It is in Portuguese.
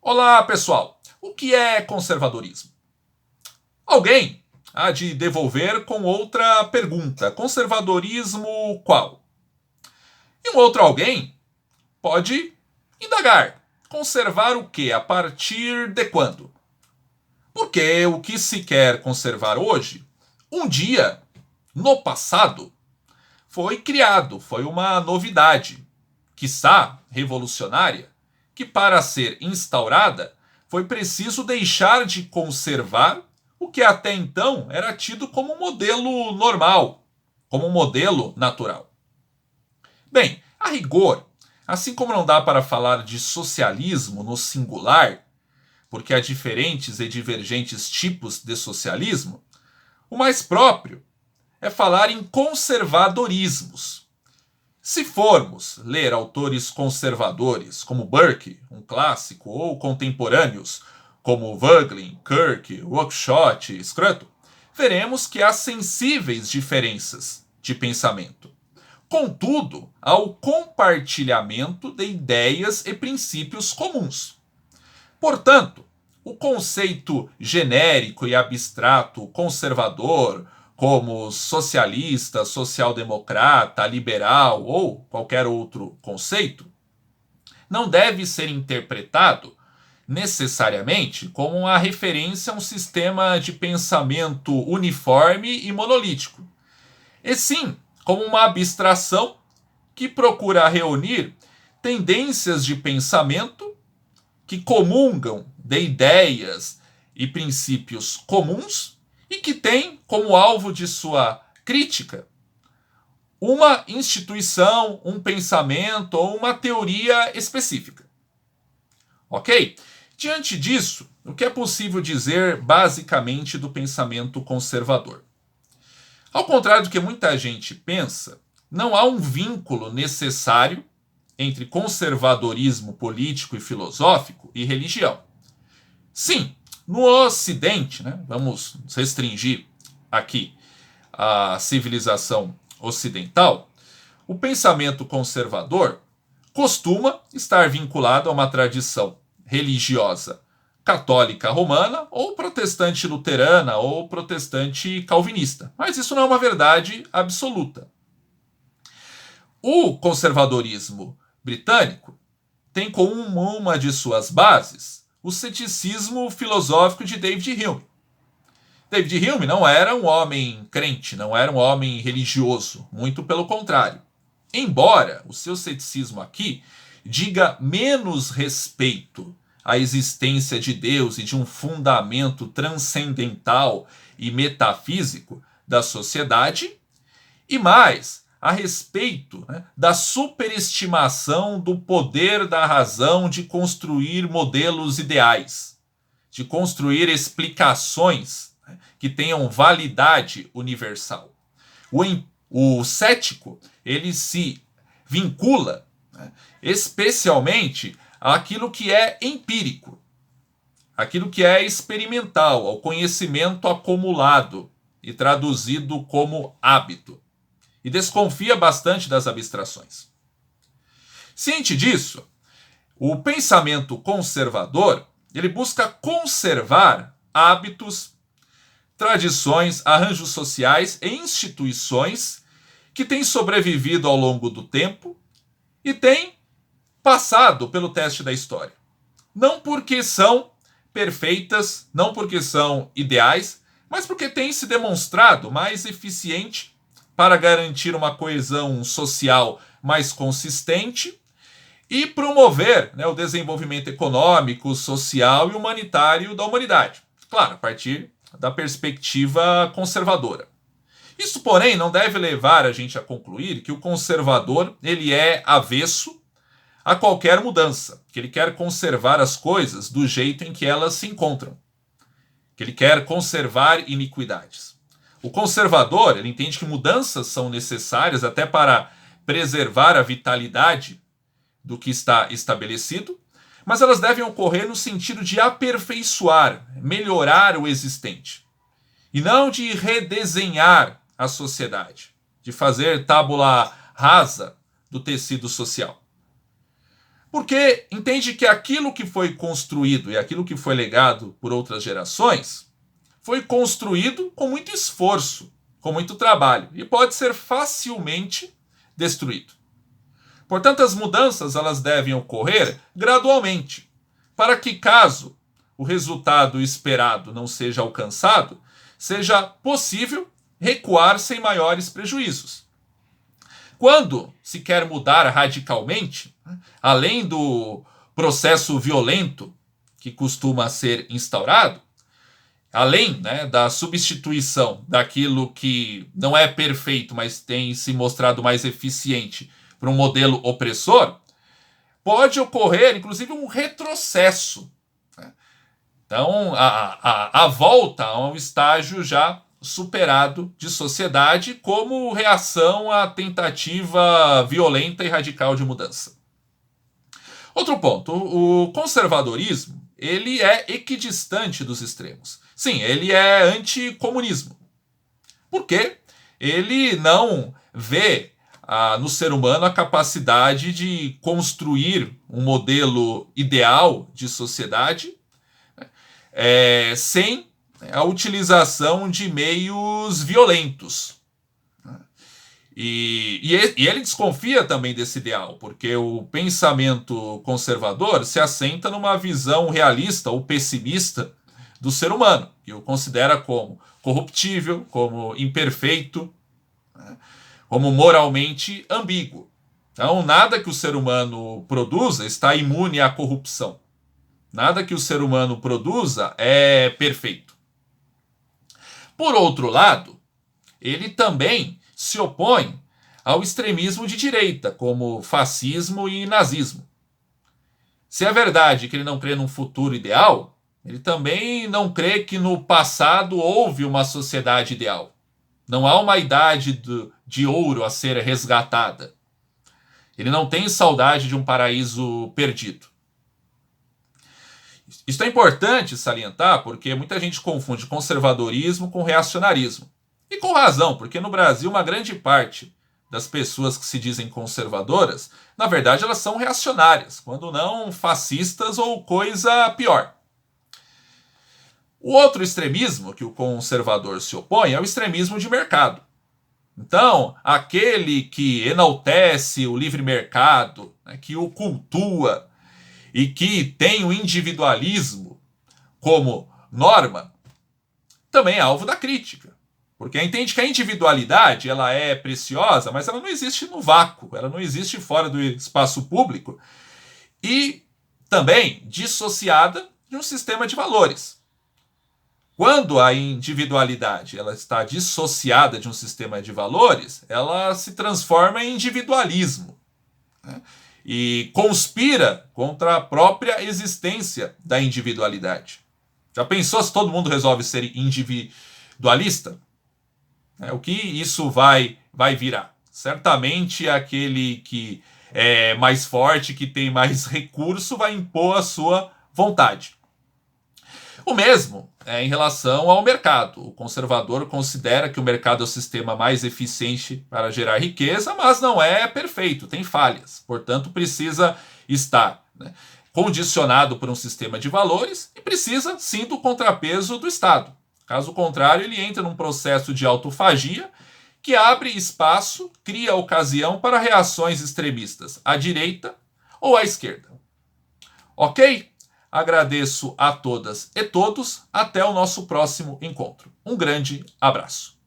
Olá, pessoal! O que é conservadorismo? Alguém há de devolver com outra pergunta: conservadorismo qual? E um outro alguém pode indagar: conservar o que? A partir de quando? Porque o que se quer conservar hoje, um dia, no passado, foi criado, foi uma novidade, quiçá revolucionária, que para ser instaurada foi preciso deixar de conservar o que até então era tido como um modelo normal, como um modelo natural. Bem, a rigor, assim como não dá para falar de socialismo no singular, porque há diferentes e divergentes tipos de socialismo, o mais próprio é falar em conservadorismos. Se formos ler autores conservadores como Burke, um clássico, ou contemporâneos como Voegelin, Kirk, Oakeshott e Scruton, veremos que há sensíveis diferenças de pensamento. Contudo, há o compartilhamento de ideias e princípios comuns. Portanto, o conceito genérico e abstrato conservador, como socialista, social-democrata, liberal ou qualquer outro conceito, não deve ser interpretado necessariamente como uma referência a um sistema de pensamento uniforme e monolítico, e sim como uma abstração que procura reunir tendências de pensamento que comungam de ideias e princípios comuns e que tem como alvo de sua crítica uma instituição, um pensamento ou uma teoria específica. Ok? Diante disso, o que é possível dizer basicamente do pensamento conservador? Ao contrário do que muita gente pensa, não há um vínculo necessário entre conservadorismo político e filosófico e religião. Sim, no Ocidente, vamos restringir aqui a civilização ocidental, o pensamento conservador costuma estar vinculado a uma tradição religiosa católica romana ou protestante luterana ou protestante calvinista. Mas isso não é uma verdade absoluta. O conservadorismo britânico tem como uma de suas bases o ceticismo filosófico de David Hume. David Hume não era um homem crente, não era um homem religioso, muito pelo contrário. Embora o seu ceticismo aqui diga menos respeito à existência de Deus e de um fundamento transcendental e metafísico da sociedade, e mais a respeito da superestimação do poder da razão de construir modelos ideais, de construir explicações que tenham validade universal. O cético, ele se vincula especialmente àquilo que é empírico, aquilo que é experimental, ao conhecimento acumulado e traduzido como hábito, e desconfia bastante das abstrações. Ciente disso, o pensamento conservador, ele busca conservar hábitos, tradições, arranjos sociais e instituições que têm sobrevivido ao longo do tempo e têm passado pelo teste da história. Não porque são perfeitas, não porque são ideais, mas porque têm se demonstrado mais eficiente para garantir uma coesão social mais consistente e promover o desenvolvimento econômico, social e humanitário da humanidade. Claro, a partir da perspectiva conservadora. Isso, porém, não deve levar a gente a concluir que o conservador ele é avesso a qualquer mudança, que ele quer conservar as coisas do jeito em que elas se encontram, que ele quer conservar iniquidades. O conservador, ele entende que mudanças são necessárias até para preservar a vitalidade do que está estabelecido, mas elas devem ocorrer no sentido de aperfeiçoar, melhorar o existente, e não de redesenhar a sociedade, de fazer tábula rasa do tecido social. Porque entende que aquilo que foi construído e aquilo que foi legado por outras gerações foi construído com muito esforço, com muito trabalho, e pode ser facilmente destruído. Portanto, as mudanças elas devem ocorrer gradualmente, para que, caso o resultado esperado não seja alcançado, seja possível recuar sem maiores prejuízos. Quando se quer mudar radicalmente, além do processo violento que costuma ser instaurado, além, da substituição daquilo que não é perfeito, mas tem se mostrado mais eficiente para um modelo opressor, pode ocorrer, inclusive, um retrocesso. Então, a volta a um estágio já superado de sociedade como reação à tentativa violenta e radical de mudança. Outro ponto, o conservadorismo ele é equidistante dos extremos. Sim, ele é anticomunismo. Por quê? Ele não vê no ser humano a capacidade de construir um modelo ideal de sociedade sem a utilização de meios violentos. E ele desconfia também desse ideal, porque o pensamento conservador se assenta numa visão realista ou pessimista do ser humano, que o considera como corruptível, como imperfeito, como moralmente ambíguo. Então, nada que o ser humano produza está imune à corrupção. Nada que o ser humano produza é perfeito. Por outro lado, ele também se opõe ao extremismo de direita, como fascismo e nazismo. Se é verdade que ele não crê num futuro ideal, ele também não crê que no passado houve uma sociedade ideal. Não há uma idade de ouro a ser resgatada. Ele não tem saudade de um paraíso perdido. Isso é importante salientar porque muita gente confunde conservadorismo com reacionarismo. E com razão, porque no Brasil uma grande parte das pessoas que se dizem conservadoras, na verdade elas são reacionárias, quando não fascistas ou coisa pior. O outro extremismo que o conservador se opõe é o extremismo de mercado. Então, aquele que enaltece o livre mercado, que o cultua e que tem o individualismo como norma, também é alvo da crítica. Porque entende que a individualidade ela é preciosa, mas ela não existe no vácuo, ela não existe fora do espaço público e também dissociada de um sistema de valores. Quando a individualidade ela está dissociada de um sistema de valores, ela se transforma em individualismo, e conspira contra a própria existência da individualidade. Já pensou se todo mundo resolve ser individualista? O que isso vai virar? Certamente aquele que é mais forte, que tem mais recurso, vai impor a sua vontade. O mesmo em relação ao mercado. O conservador considera que o mercado é o sistema mais eficiente para gerar riqueza, mas não é perfeito, tem falhas. Portanto, precisa estar condicionado por um sistema de valores e precisa, sim, do contrapeso do Estado. Caso contrário, ele entra num processo de autofagia que abre espaço, cria ocasião para reações extremistas à direita ou à esquerda. Ok? Agradeço a todas e todos. Até o nosso próximo encontro. Um grande abraço.